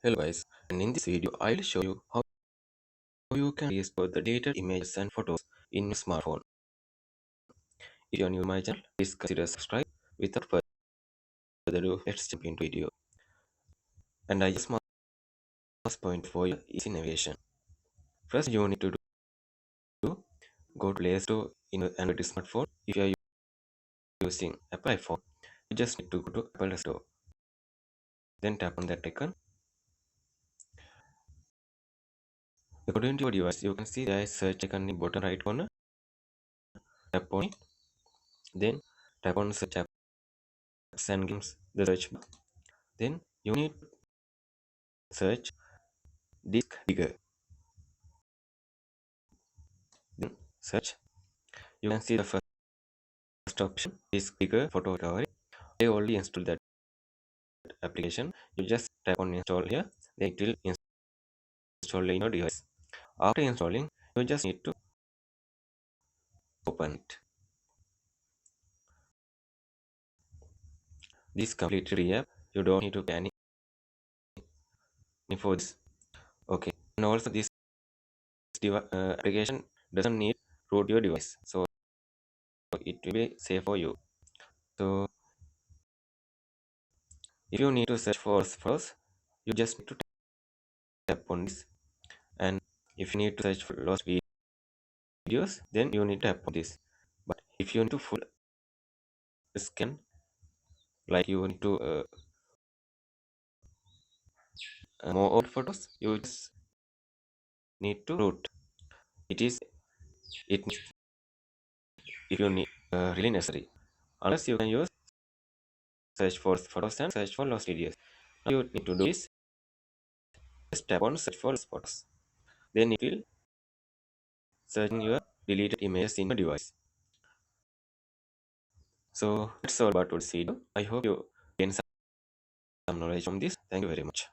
Hello guys, and in this video I will show you how you can restore the deleted images and photos in your smartphone. If you are new to my channel, please consider subscribe. Without further ado, let's jump into video. And I just must point for you is navigation. First you need to do go to Play Store in your Android smartphone. If you are using Apple iPhone, you just need to go to Apple Store. Then tap on that icon. According to your device, you can see there is search icon in the bottom right corner. Tap on it. Then tap on search apps and games the search bar. Then you need to search disk bigger. Then search. You can see the first option is bigger photo recovery. I already installed that application. You just tap on install here. Then it will install in your device. After installing, you just need to open it. This completely free app. You don't need to pay any for this. Okay. And also this application doesn't need root your device, so it will be safe for you. So if you need to search for photos, you just need to tap on this. And if you need to search for lost videos, then you need to tap on this. But if you need to full scan, like you need to more old photos, you just need to root. It is it if you need really necessary. Unless you can use search for photos and search for lost videos. Now you need to do is just tap on search for lost photos. Then it will search your deleted images in your device. So that's all about today's video. I hope you gain some knowledge from this. Thank you very much.